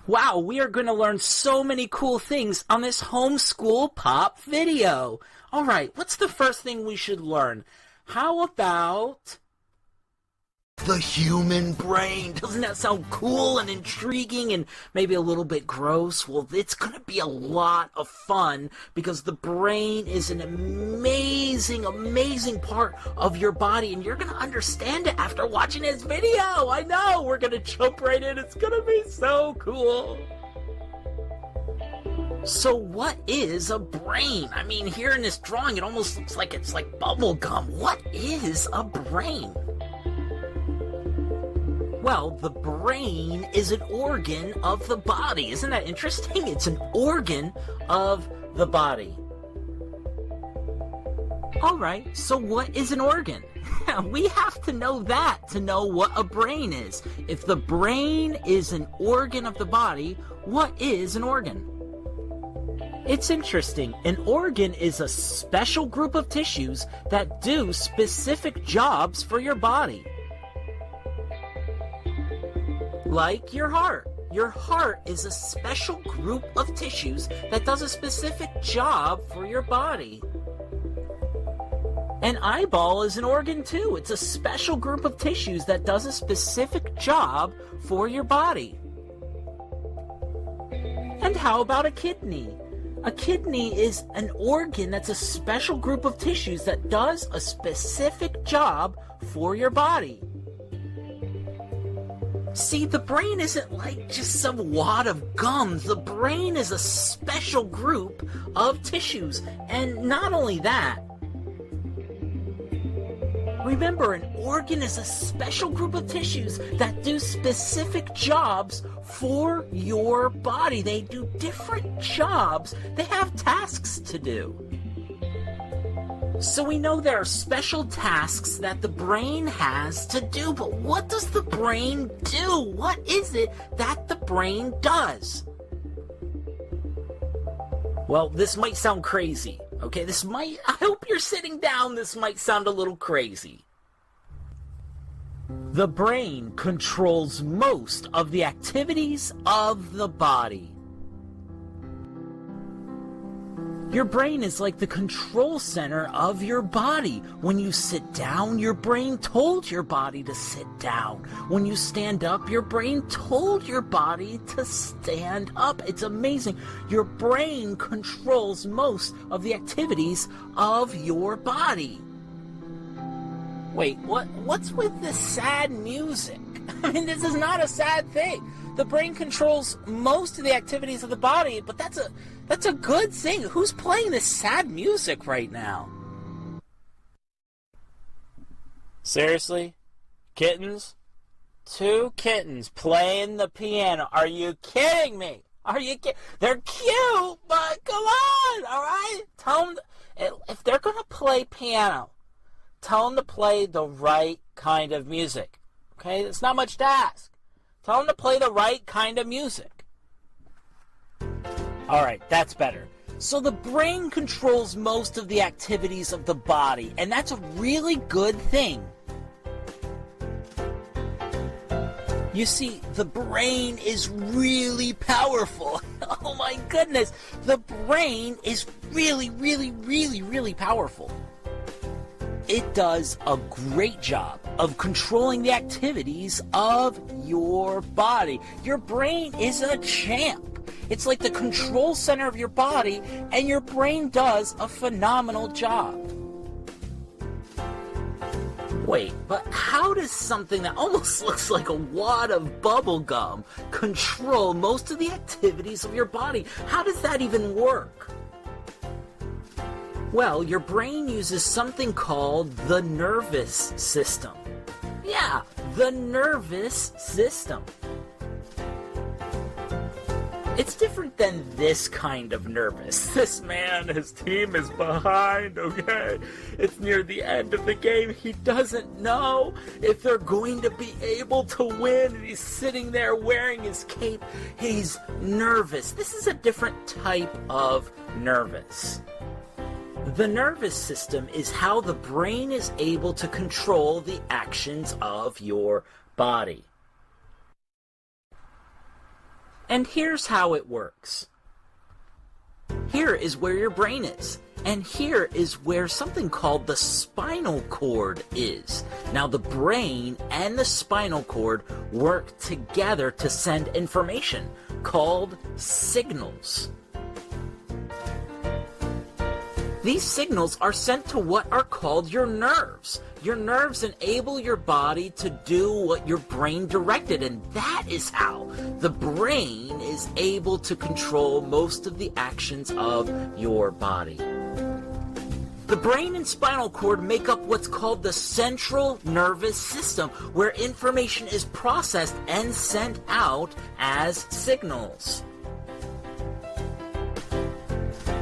Wow, we are going to learn so many cool things on this homeschool pop video. All right, what's the first thing we should learn? How about the human brain? Doesn't that sound cool and intriguing and maybe a little bit gross? Well, it's going to be a lot of fun because the brain is an amazing, amazing part of your body, and you're going to understand it after watching this video. I know, we're going to jump right in. It's going to be so cool. So what is a brain? I mean, here in this drawing, it almost looks like it's like bubble gum. What is a brain? Well, the brain is an organ of the body. Isn't that interesting? It's an organ of the body. All right, so what is an organ? We have to know that to know what a brain is. If the brain is an organ of the body, what is an organ? It's interesting. An organ is a special group of tissues that do specific jobs for your body. Like your heart. Your heart is a special group of tissues that does a specific job for your body. An eyeball is an organ too. It's a special group of tissues that does a specific job for your body. And how about a kidney? A kidney is an organ that's a special group of tissues that does a specific job for your body. See, the brain isn't like just some wad of gum. The brain is a special group of tissues. And not only that, remember, an organ is a special group of tissues that do specific jobs for your body. They do different jobs. They have tasks to do. So we know there are special tasks that the brain has to do, but what does the brain do? What is it that the brain does? Well, this might sound crazy, okay? I hope you're sitting down, this might sound a little crazy. The brain controls most of the activities of the body. Your brain is like the control center of your body. When you sit down, your brain told your body to sit down. When you stand up, your brain told your body to stand up. It's amazing. Your brain controls most of the activities of your body. Wait, what's with this sad music? I mean, this is not a sad thing. The brain controls most of the activities of the body, but that's a good thing. Who's playing this sad music right now? Seriously? Kittens? 2 kittens playing the piano. Are you kidding me? They're cute, but come on, all right? Tell them, if they're going to play piano, tell them to play the right kind of music. Okay? It's not much to ask. Tell them to play the right kind of music. Alright, that's better. So the brain controls most of the activities of the body, and that's a really good thing. You see, the brain is really powerful. Oh my goodness, the brain is really, really, really, really powerful. It does a great job of controlling the activities of your body. Your brain is a champ. It's like the control center of your body, and your brain does a phenomenal job. Wait, but how does something that almost looks like a wad of bubble gum control most of the activities of your body? How does that even work? Well, your brain uses something called the nervous system. Yeah, the nervous system. It's different than this kind of nervous. This man, his team is behind, okay? It's near the end of the game. He doesn't know if they're going to be able to win. And he's sitting there wearing his cape. He's nervous. This is a different type of nervous. The nervous system is how the brain is able to control the actions of your body. And here's how it works. Here is where your brain is. And here is where something called the spinal cord is. Now, the brain and the spinal cord work together to send information called signals. These signals are sent to what are called your nerves. Your nerves enable your body to do what your brain directed, and that is how the brain is able to control most of the actions of your body. The brain and spinal cord make up what's called the central nervous system, where information is processed and sent out as signals.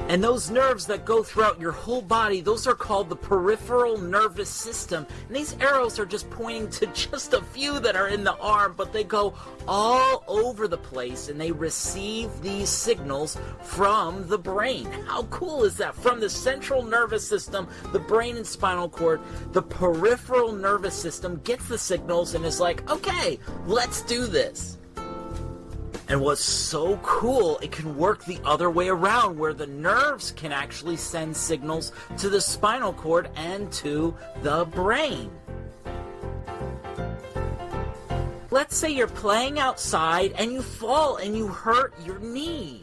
And those nerves that go throughout your whole body, those are called the peripheral nervous system. And these arrows are just pointing to just a few that are in the arm, but they go all over the place and they receive these signals from the brain. How cool is that? From the central nervous system, the brain and spinal cord, the peripheral nervous system gets the signals and is like, okay, let's do this. And what's so cool, it can work the other way around, where the nerves can actually send signals to the spinal cord and to the brain. Let's say you're playing outside and you fall and you hurt your knee.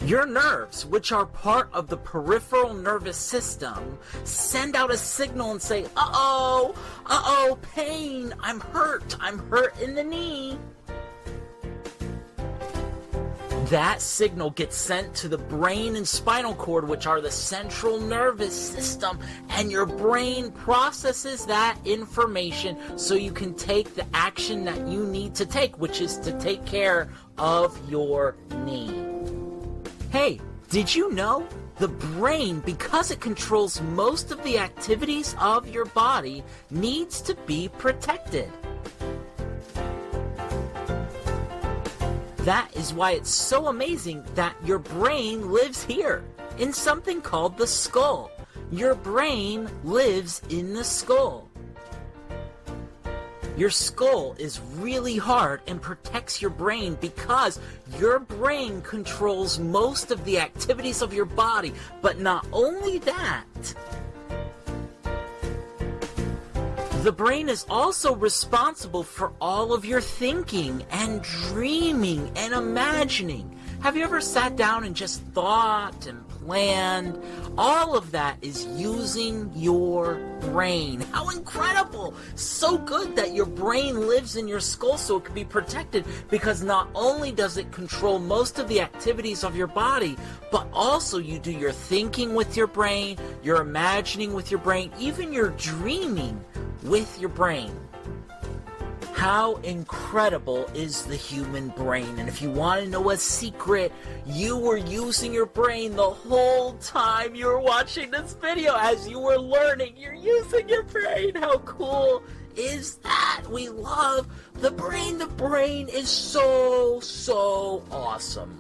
Your nerves, which are part of the peripheral nervous system, send out a signal and say, uh-oh, pain, I'm hurt in the knee. That signal gets sent to the brain and spinal cord, which are the central nervous system, and your brain processes that information so you can take the action that you need to take, which is to take care of your knee. Hey, did you know? The brain, because it controls most of the activities of your body, needs to be protected. That is why it's so amazing that your brain lives here, in something called the skull. Your brain lives in the skull. Your skull is really hard and protects your brain because your brain controls most of the activities of your body. But not only that, the brain is also responsible for all of your thinking and dreaming and imagining. Have you ever sat down and just thought and planned? All of that is using your brain. How incredible! So good that your brain lives in your skull so it can be protected, because not only does it control most of the activities of your body, but also you do your thinking with your brain, your imagining with your brain, even your dreaming with your brain. How incredible is the human brain? And if you want to know a secret, you were using your brain the whole time you were watching this video. As you were learning, you're using your brain. How cool is that? We love the brain. The brain is so awesome.